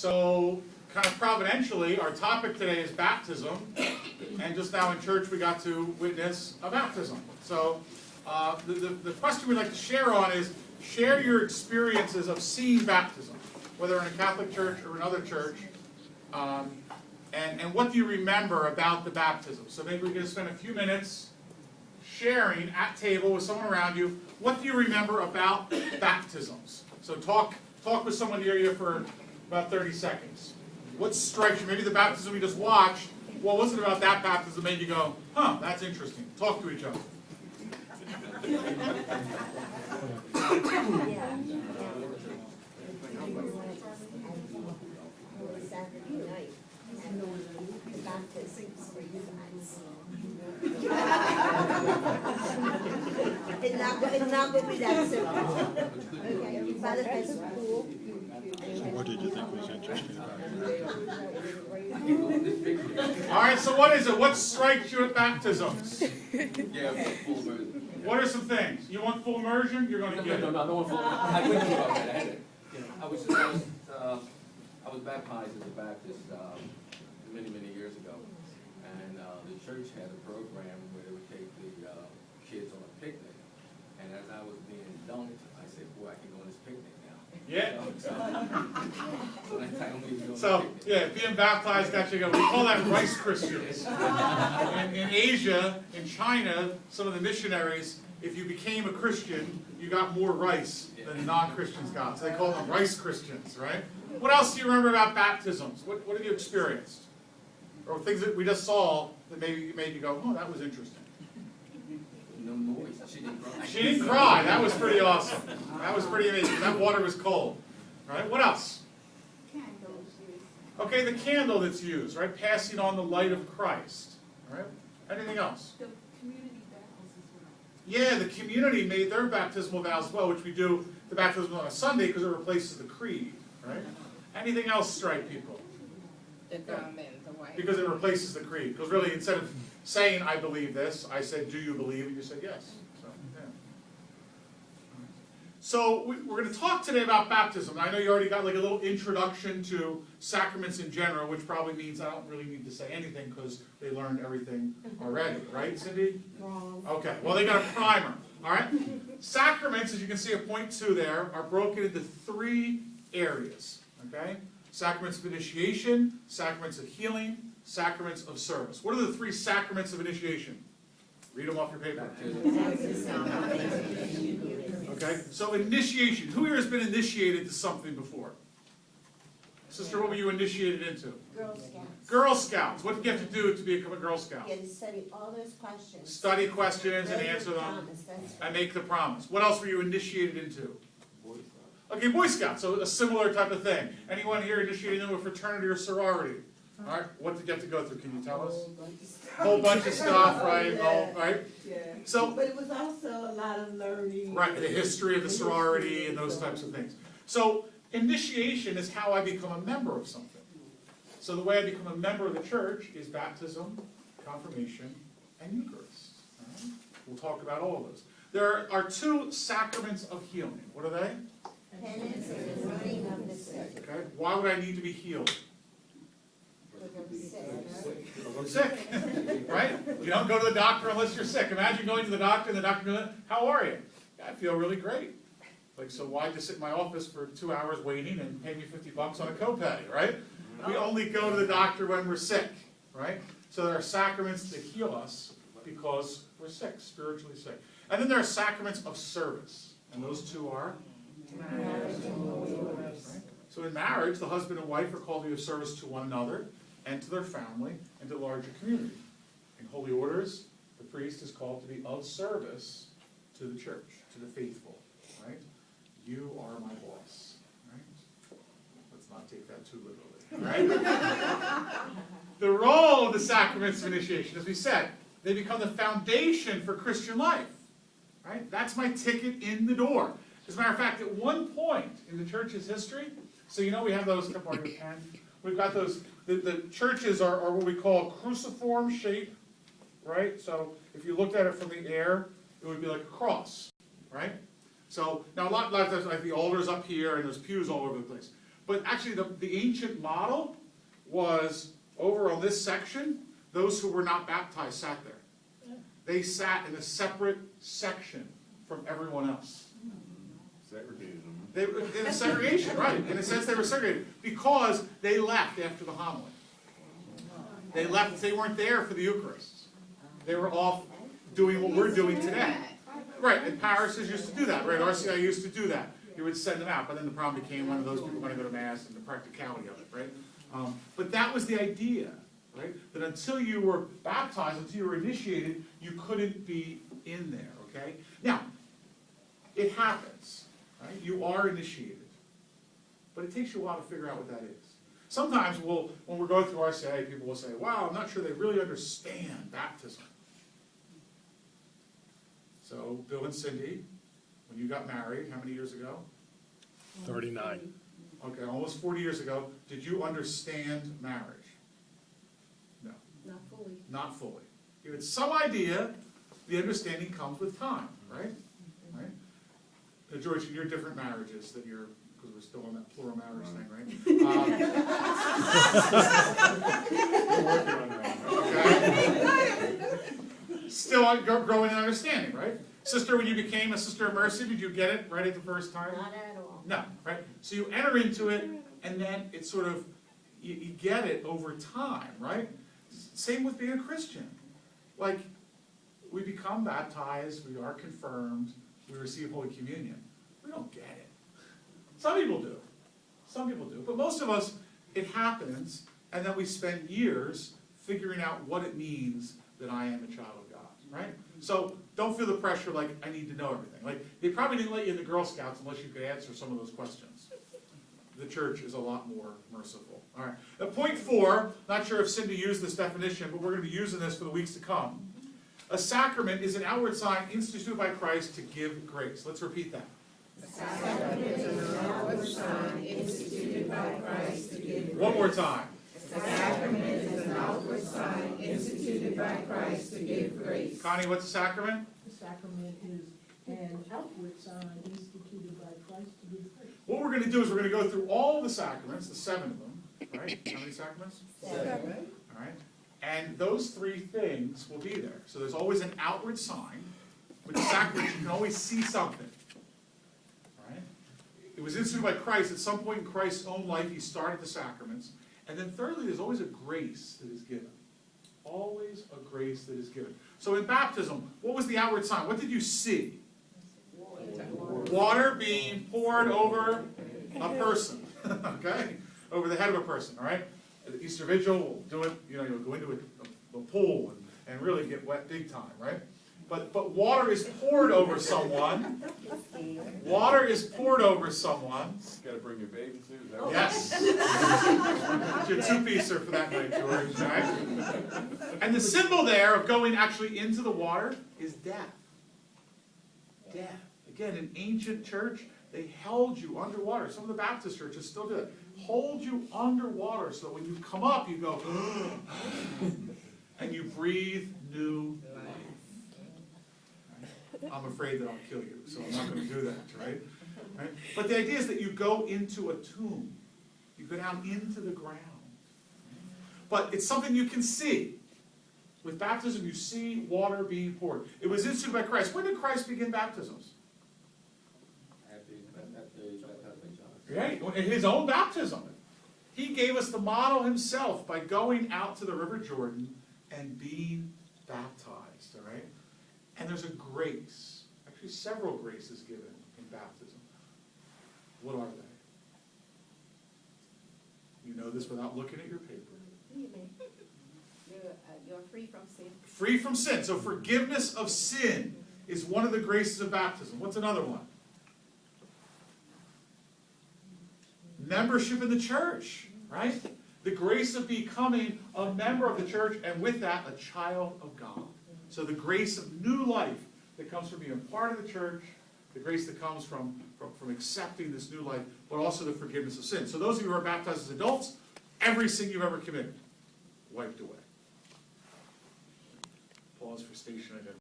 So, kind of providentially, our topic today is baptism, and just now in church we got to witness a baptism. So, the question we'd like to share on is, share your experiences of seeing baptism, whether in a Catholic church or another church, and what do you remember about the baptism? So maybe we can spend a few minutes sharing at table with someone around you, what do you remember about baptisms? So talk with someone near you for about 30 seconds. What strikes you? Maybe the baptism we just watched, what was it about that baptism that made you go, huh, that's interesting. Talk to each other. Saturday night, and the baptisms for you guys. It's not going to be that simple. Okay, your father has a pool. So what did you think was interesting about it? All right, so what is it? What strikes you at baptisms? Yeah, full immersion. What are some things? You want full immersion? You're going to get it. No, full. I went through all that. I had it. I was baptized as a Baptist many years ago, and the church had a program where they would take the kids on a picnic. And as I was being dunked, I said, "Boy, I can go on this picnic now." Yeah. So that's how I'm going to go on So, the picnic. yeah, being baptized got you going. We call that rice Christians. In Asia, in China, some of the missionaries, if you became a Christian, you got more rice than non-Christians got. So they call them rice Christians, right? What else do you remember about baptisms? What have you experienced? Or things that we just saw that maybe made you go, oh, that was interesting. No noise. She didn't cry. She didn't cry. That was pretty awesome. That was pretty amazing. That water was cold. Right? What else? Candles. Okay, the candle that's used, right? Passing on the light of Christ. Right? Anything else? The community vows as well. Yeah, the community made their baptismal vows as well, which we do the baptism on a Sunday because it replaces the creed. Right? Anything else strike people? The gum and the white. Because it replaces the creed. Because really, instead of saying, I believe this, I said, do you believe? And you said, yes. So, yeah. So we're going to talk today about baptism. I know you already got like a little introduction to sacraments in general, which probably means I don't really need to say anything because they learned everything already. Right, Cindy? Wrong. Okay, well, they got a primer. All right? Sacraments, as you can see at point 2 there, are broken into 3 areas. Okay? Sacraments of initiation, sacraments of healing, sacraments of service. What are the 3 sacraments of initiation? Read them off your paper. Okay, so initiation. Who here has been initiated to something before? Sister, what were you initiated into? Girl Scouts. Girl Scouts. What did you have to do to become a Girl Scout? You had to study all those questions. Study questions and Make answer the them. promise, that's right. And make the promise. What else were you initiated into? Boy Scouts. Okay, Boy Scouts, so a similar type of thing. Anyone here initiated into a fraternity or sorority? All right, what did you have to go through? Can you tell us? A whole bunch of stuff, right? All right. Yeah. So, But it was also a lot of learning. right, the history of the sorority and those types of things. So, initiation is how I become a member of something. So the way I become a member of the church is baptism, confirmation, and Eucharist. All right? We'll talk about all of those. There are 2 sacraments of healing. What are they? Penance and the running of the sick. Okay. Why would I need to be healed? Because I'm sick. Because I'm sick, right? You don't go to the doctor unless you're sick. Imagine going to the doctor and the doctor goes, how are you? Yeah, I feel really great. Like, so why just sit in my office for 2 hours waiting and pay me $50 on a copay, right? We only go to the doctor when we're sick, right? So there are sacraments that heal us because we're sick, spiritually sick. And then there are sacraments of service. And those 2 are? Right? So in marriage, the husband and wife are called to be of service to one another and to their family and to the larger community. In holy orders, the priest is called to be of service to the church, to the faithful, right? You are my boss, right? Let's not take that too literally, right? The role of the sacraments of initiation, as we said, they become the foundation for Christian life, right? That's my ticket in the door. As a matter of fact, at one point in the church's history, so you know we have those, come on, your pen. We've got those, the churches are what we call cruciform shape, right? So if you looked at it from the air, it would be like a cross, right? So now a lot of times like the altar's up here and there's pews all over the place. But But actually, the ancient model was over on this section, those who were not baptized sat there. They sat in a separate section from everyone else. Segregated them. They were in a segregation, right? In a sense, they were segregated because they left after the homily. They left, they weren't there for the Eucharist. They were off doing what we're doing today. Right, and parishes used to do that, right? RCIA used to do that. You would send them out, but then the problem became one of those people going to go to Mass and the practicality of it, right? But that was the idea, right? That until you were baptized, until you were initiated, you couldn't be in there, okay? Now, it happens, right? You are initiated. But it takes you a while to figure out what that is. Sometimes when we're going through RCIA, people will say, wow, I'm not sure they really understand baptism. So, Bill and Cindy, when you got married, how many years ago? 39. Okay, almost 40 years ago, did you understand marriage? No. Not fully. Not fully. You had some idea, the understanding comes with time, right? Right? Now, George, in your different marriages that you're, because we're still on that plural marriage thing, right? Okay. Still growing in understanding, right? Sister, when you became a Sister of Mercy, did you get it right at the first time? Not at all. No, right? So you enter into it, and then it's sort of, you get it over time, right? Same with being a Christian. Like, we become baptized, we are confirmed, we receive Holy Communion. We don't get it. Some people do. Some people do. But most of us, it happens, and then we spend years figuring out what it means that I am a child of God, right? So don't feel the pressure like I need to know everything. Like, they probably didn't let you in the Girl Scouts unless you could answer some of those questions. The church is a lot more merciful. All right. Now, point 4, not sure if Cindy used this definition, but we're going to be using this for the weeks to come. A sacrament is an outward sign instituted by Christ to give grace. Let's repeat that. A sacrament is an outward sign instituted by Christ to give grace. One more time. A sacrament is an outward sign instituted by Christ to give grace. Connie, what's a sacrament? The sacrament is an outward sign instituted by Christ to give grace. What we're going to do is we're going to go through all the sacraments, the 7 of them, right? How many sacraments? 7. All right. And those 3 things will be there. So there's always an outward sign. With the sacraments, you can always see something. All right? It was instituted by Christ. At some point in Christ's own life, he started the sacraments. And then thirdly, there's always a grace that is given. Always a grace that is given. So in baptism, what was the outward sign? What did you see? Water being poured over a person. Okay? Over the head of a person, all right? At the Easter Vigil, we'll do it, you'll go into a pool and really get wet big time, right? But water is poured over someone. Water is poured over someone. Got to bring your bathing suit. Yes. It's your 2-piecer for that night, George, right? And the symbol there of going actually into the water is death. Death. Again, in ancient church, they held you underwater. Some of the Baptist churches still do that. Hold you underwater so that when you come up, you go, and you breathe new life. I'm afraid that I'll kill you, so I'm not going to do that, right? But the idea is that you go into a tomb. You go down into the ground. But it's something you can see. With baptism, you see water being poured. It was instituted by Christ. When did Christ begin baptisms? After he's baptized by John. Right, in his own baptism. He gave us the model himself by going out to the River Jordan and being baptized, all right? And there's a grace, actually several graces given in baptism. What are they? You know this without looking at your paper. You're free from sin. Free from sin. So forgiveness of sin is one of the graces of baptism. What's another one? Membership in the church, right? The grace of becoming a member of the church, and with that, a child of God. So the grace of new life that comes from being a part of the church, the grace that comes from accepting this new life, but also the forgiveness of sin. So those of you who are baptized as adults, every sin you've ever committed, wiped away. Pause for station identity.